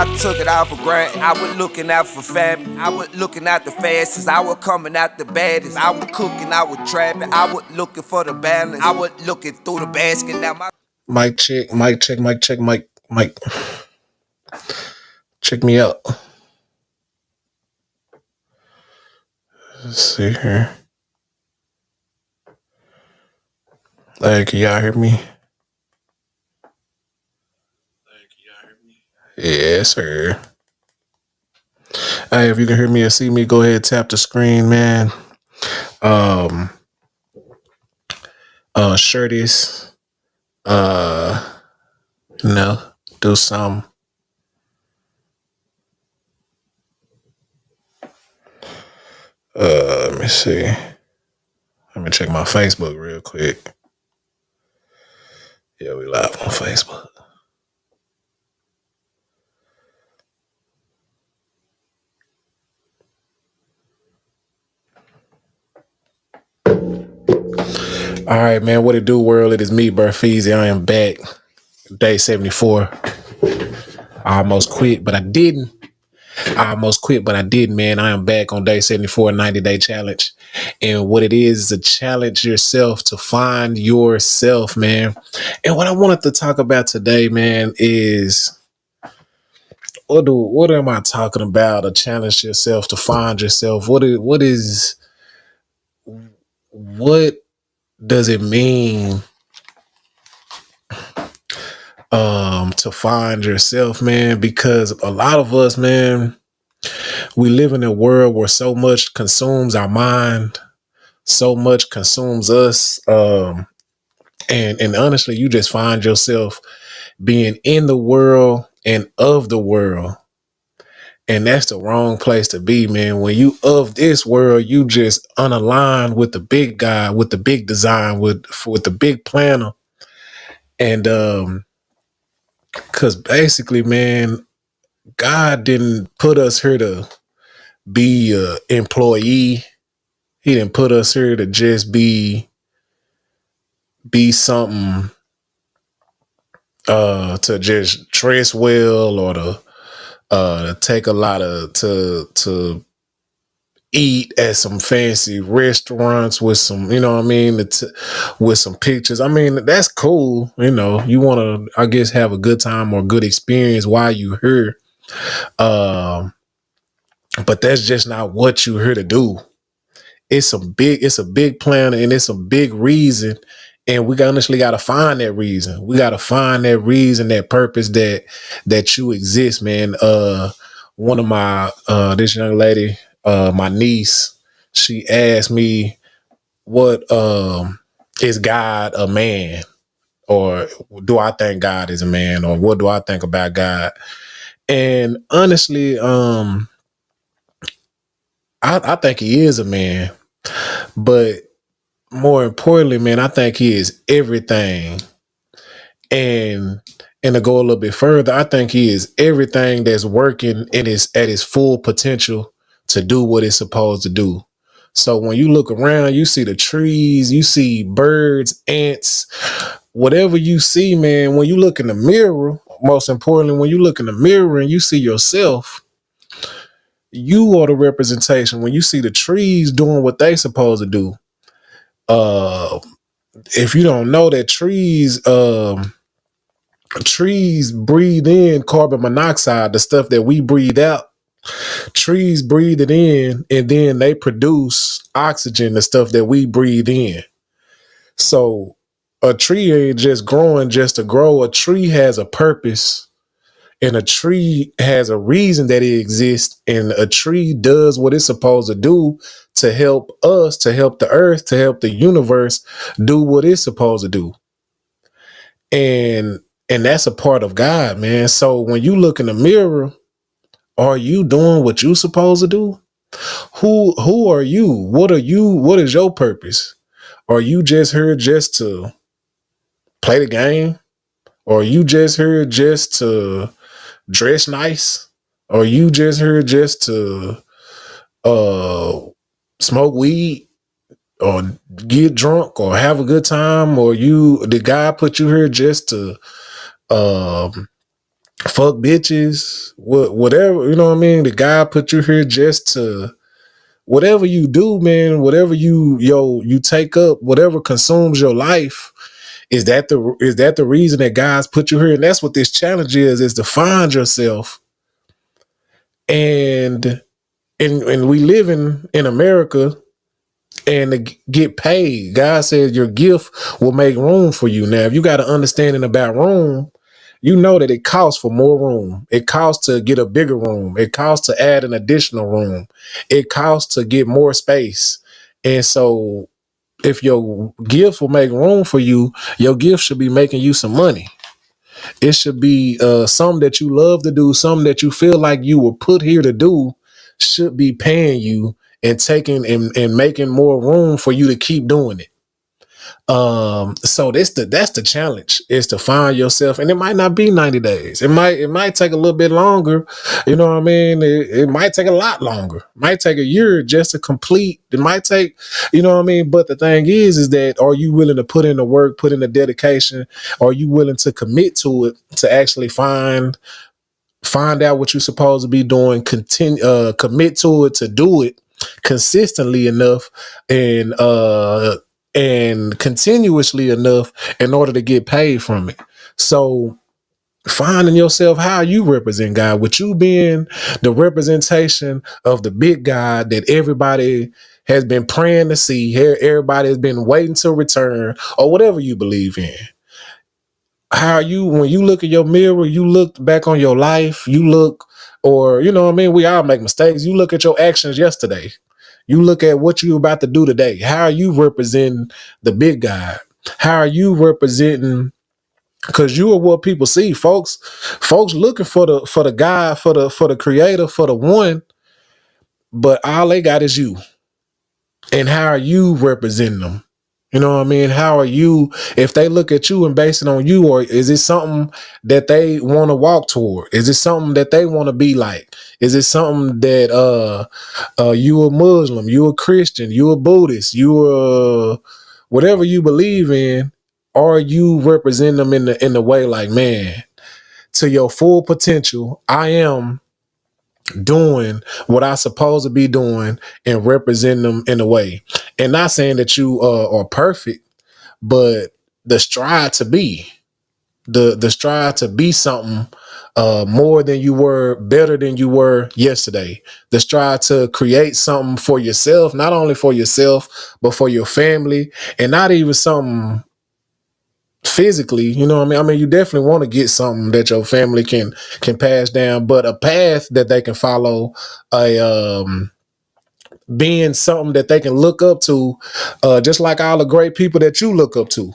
I took it out for granted. I was looking out for family. I was looking out the fastest. I was coming out the baddest. I was cooking, I was trapping. I was looking for the balance. I was looking through the basket. Now my mic check, mic check, mic check, mic. Check me out. Let's see here. Hey, can y'all hear me? Yes, sir. Hey, if you can hear me or see me, go ahead, tap the screen, man. Um, share this. Uh, do some. Let me see. Let me check my Facebook real quick. Yeah, we live on Facebook. All right, man. What it do, world? It is me, Burfeezy. I am back. Day 74. I almost quit, but I didn't. Man. I am back on day 74, 90-day challenge. And what it is a challenge yourself to find yourself, man. And what I wanted to talk about today, man, is what am I talking about? A challenge yourself to find yourself. What does it mean to find yourself, man? Because a lot of us, man, we live in a world where so much consumes our mind, so much consumes us. And honestly, you just find yourself being in the world and of the world. And that's the wrong place to be, man. When you of this world, you just unaligned with the big guy, with the big design, with the big planner. And cause basically, man, God didn't put us here to be a employee. He didn't put us here to just be something to just dress well or to take a lot of to eat at some fancy restaurants with some, you know what I mean, with some pictures. I mean, that's cool. You know, you want to, I guess, have a good time or good experience while you here. But that's just not what you're here to do. It's a big plan and it's a big reason. And we honestly got to find that reason. We got to find that reason, that purpose that you exist, man. One of my, this young lady, my niece, she asked me, what, is God a man? Or do I think God is a man? Or what do I think about God? And honestly, I think he is a man, but more importantly, man, I think he is everything. And to go a little bit further, I think he is everything that's working and is at his full potential to do what it's supposed to do. So when you look around, you see the trees, you see birds, ants, whatever you see, man. When you look in the mirror, most importantly, when you look in the mirror and you see yourself, you are the representation. When you see the trees doing what they supposed to do, if you don't know that trees breathe in carbon monoxide, the stuff that we breathe out. Trees breathe it in and then they produce oxygen, the stuff that we breathe in. So a tree ain't just growing just to grow. A tree has a purpose and a tree has a reason that it exists. And a tree does what it's supposed to do to help us, to help the earth, to help the universe do what it's supposed to do. And that's a part of God, man. So when you look in the mirror, are you doing what you supposed to do? Who are you? What are you? What is your purpose? Are you just here just to play the game? Or are you just here just to dress nice? Or are you just here just to smoke weed or get drunk or have a good time? Or did God put you here just to fuck bitches, whatever, you know what I mean? The guy put you here just to, whatever you do, man, whatever you take up, whatever consumes your life, is that the reason that guys put you here? And that's what this challenge is to find yourself. And we live in America, and to get paid. God says your gift will make room for you. Now, if you got an understanding about room, you know that it costs for more room. It costs to get a bigger room. It costs to add an additional room. It costs to get more space. And so if your gift will make room for you, your gift should be making you some money. It should be something that you love to do, something that you feel like you were put here to do, should be paying you and taking and making more room for you to keep doing it. So that's the challenge, is to find yourself, and it might not be 90 days. It might take a little bit longer. You know what I mean? It might take a lot longer. It might take a year just to complete. It might take, you know what I mean? But the thing is that, are you willing to put in the work, put in the dedication? Are you willing to commit to it, to actually find out what you're supposed to be doing, commit to it, to do it consistently enough, and continuously enough in order to get paid from it. So finding yourself, how you represent God, with you being the representation of the big God that everybody has been praying to see, everybody has been waiting to return, or whatever you believe in. How you, when you look at your mirror, you look back on your life, you look, or you know what I mean, we all make mistakes. You look at your actions yesterday. You look at what you're about to do today. How are you representing the big guy? How are you representing? Because you are what people see, folks. Folks looking for the guy, for the creator, for the one, but all they got is you. And how are you representing them? You know what I mean? How are you, if they look at you and base it on you, or is it something that they want to walk toward? Is it something that they want to be like? Is it something that you a Muslim, you a Christian, you a Buddhist, you a whatever you believe in? Are you representing them in the way like, man, to your full potential, I am doing what I supposed to be doing and representing them in a way. And not saying that you are perfect, but the strive to be, the strive to be something more than you were, better than you were yesterday. The strive to create something for yourself, not only for yourself, but for your family, and not even something physically, you know what I mean? I mean, you definitely want to get something that your family can pass down, but a path that they can follow, a being something that they can look up to, just like all the great people that you look up to,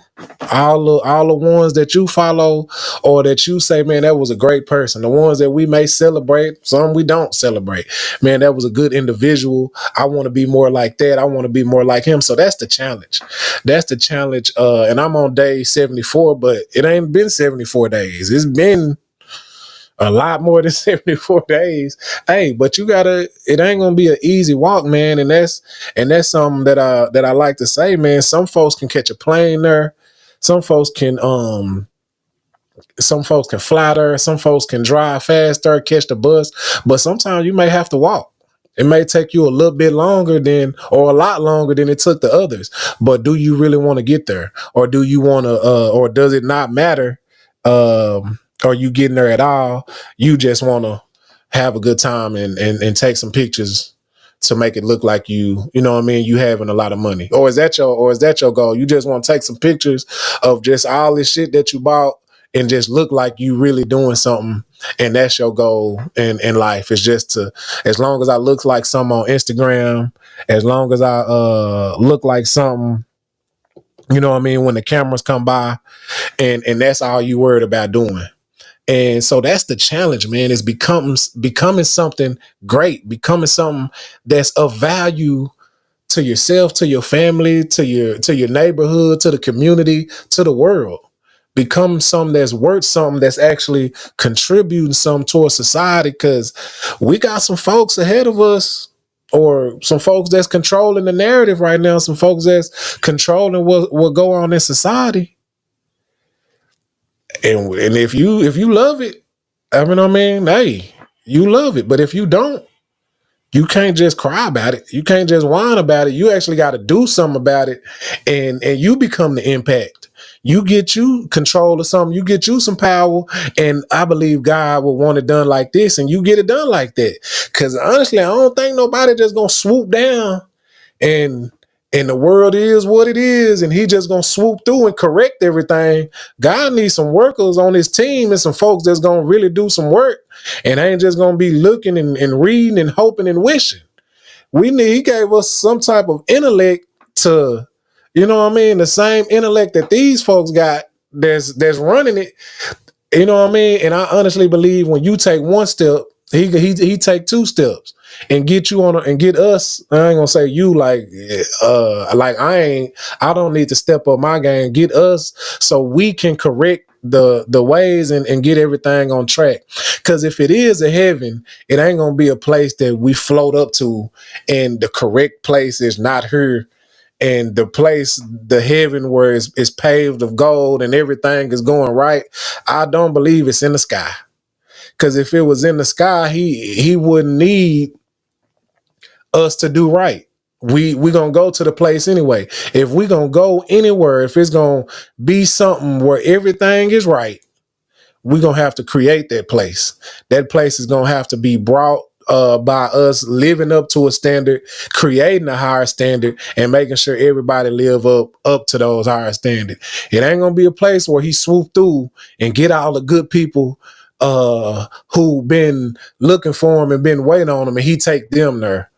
all the ones that you follow, or that you say, man, that was a great person. The ones that we may celebrate, some we don't celebrate. Man, that was a good individual. I want to be more like that. I want to be more like him. So that's the challenge. That's the challenge. And I'm on day 74, but it ain't been 74 days. It's been a lot more than 74 days. Hey, but you gotta, it ain't gonna be an easy walk, man. And that's something that I like to say, man. Some folks can catch a plane there. Some folks can some folks can fly there, some folks can drive faster, catch the bus, but sometimes you may have to walk. It may take you a little bit longer than, or a lot longer than it took the others. But do you really want to get there? Or do you want to, or does it not matter? Are you getting there at all? You just want to have a good time and take some pictures to make it look like you know what I mean, you having a lot of money. Or is that your goal? You just want to take some pictures of just all this shit that you bought and just look like you really doing something, and that's your goal in life. It's just to, as long as I look like something on Instagram, as long as I look like something, you know what I mean, when the cameras come by, and that's all you worried about doing. And so that's the challenge, man, is becoming something great, becoming something that's of value to yourself, to your family, to your neighborhood, to the community, to the world. Become something that's worth something, that's actually contributing something towards society, because we got some folks ahead of us, or some folks that's controlling the narrative right now, some folks that's controlling what go on in society. And if you love it, I mean, hey, you love it. But if you don't, you can't just cry about it. You can't just whine about it. You actually got to do something about it, and you become the impact. You get you control of something. You get you some power, and I believe God will want it done like this, and you get it done like that. Because honestly, I don't think nobody just gonna swoop down and the world is what it is, and he just gonna swoop through and correct everything. God needs some workers on his team and some folks that's gonna really do some work, and ain't just gonna be looking and reading and hoping and wishing. He gave us some type of intellect to, you know what I mean, the same intellect that these folks got that's running it. You know what I mean? And I honestly believe when you take one step, he take two steps and get you on and get us. I ain't gonna say you like I don't need to step up my game. Get us so we can correct the ways and get everything on track. Because if it is a heaven, it ain't gonna be a place that we float up to, and the correct place is not here, and the place, the heaven where it's paved of gold and everything is going right. I don't believe it's in the sky. Because if it was in the sky, he wouldn't need us to do right. We gonna go to the place anyway. If we gonna go anywhere, if it's gonna be something where everything is right, we're gonna have to create that place. That place is gonna have to be brought by us living up to a standard, creating a higher standard, and making sure everybody live up to those higher standards. It ain't gonna be a place where he swoop through and get all the good people who been looking for him and been waiting on him, and he take them there.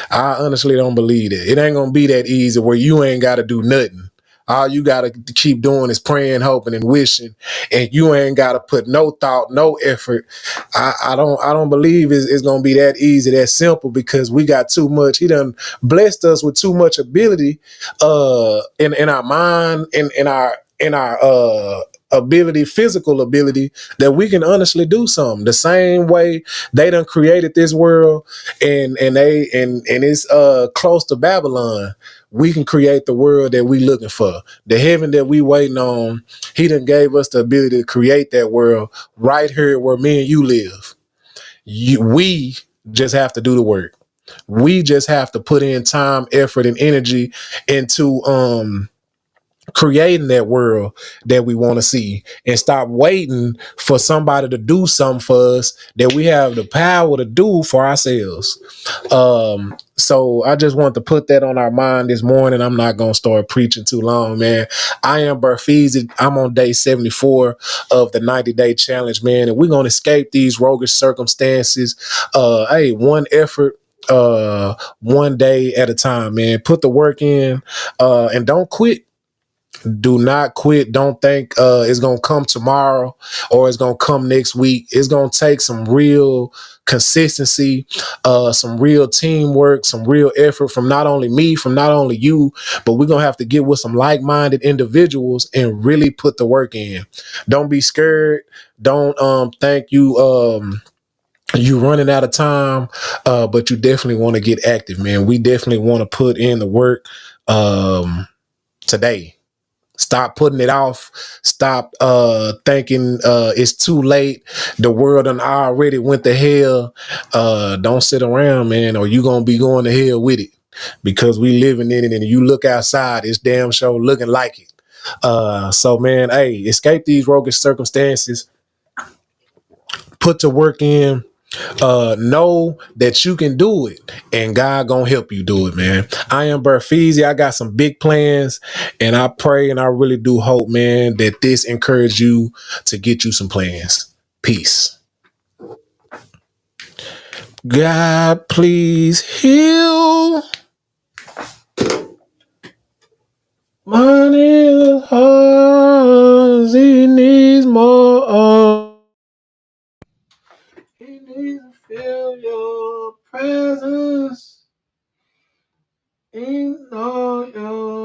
I honestly don't believe it. It ain't gonna be that easy where you ain't gotta do nothing. All you gotta keep doing is praying, hoping, and wishing, and you ain't gotta put no thought, no effort. I don't believe it's gonna be that easy, that simple, because we got too much. He done blessed us with too much ability, in our mind, in our ability, physical ability, that we can honestly do something. The same way they done created this world, and it's close to Babylon. We can create the world that we looking for, the heaven that we waiting on. He done gave us the ability to create that world right here where me and you live. We just have to do the work. We just have to put in time, effort, and energy into creating that world that we want to see, and stop waiting for somebody to do something for us that we have the power to do for ourselves. So I just want to put that on our mind this morning. I'm not gonna start preaching too long, man. I am Burfeezy. I'm on day 74 of the 90-day challenge, man, and we're gonna escape these roguish circumstances. Hey, one effort, one day at a time, man. Put the work in, and don't quit. Do not quit. Don't think it's gonna come tomorrow or it's gonna come next week. It's gonna take some real consistency, some real teamwork, some real effort from not only me, from not only you, but we're gonna have to get with some like-minded individuals and really put the work in. Don't be scared. Don't think you running out of time, but you definitely want to get active, man. We definitely want to put in the work today. Stop putting it off. Stop thinking it's too late. The world done already went to hell. Don't sit around, man, or you gonna be going to hell with it, because we living in it, and you look outside, it's damn sure looking like it. So man, hey, escape these roguish circumstances. Put the work in. Know that you can do it, and God gonna help you do it, man. I am Burfeezy. I got some big plans, and I pray and I really do hope, man, that this encourage you to get you some plans. Peace. God, please heal my heart. He needs more. He needs to feel your presence in all your